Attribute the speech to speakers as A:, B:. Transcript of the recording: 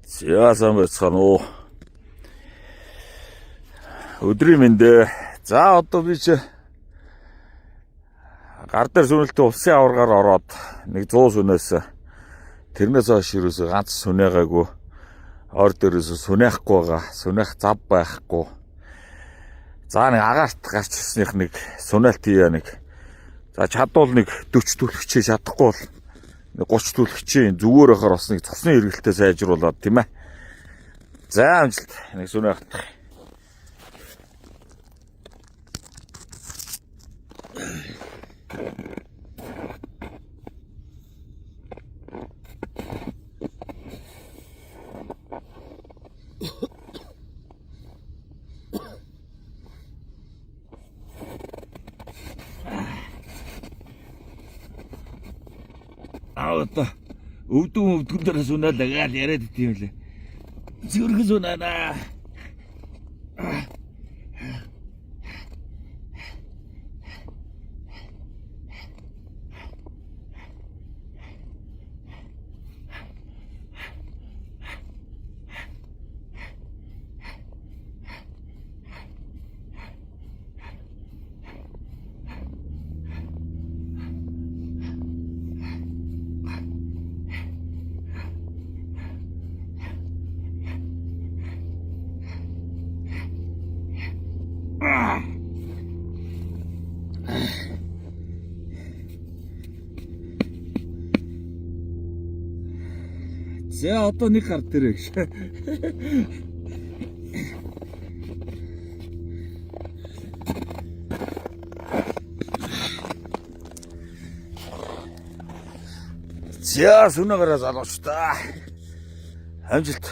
A: Яасан байцгаана уу? Өдрийн мэндэ. За одоо би чи гар дээр сүнэлтээ улсын аваргаар ороод нэг 100 сүнээс тэрнээс хойш юусэн ганц сүнээгаагүй ор дээрээс сүнэхгүй байгаа. Сүнэх зав байхгүй. За нэг агаарт гарч ирснийх нэг сүнэлт хийя нэг. За чадвал нэг 40 түлхчээ чадахгүй бол 30 түлхчээ зүгээр ахаар бас нэг цусны хэрэгэлтэй сайжруулад тийм ээ. За амжилт нэг сүнэ хатах. Аата өвдөн дээрээс унаад гаал яриад идэв юм лээ. Зүрхэс унаана. За одоо нэг гар дээр гэж. За сүнэгараа залууч та. Амжилт.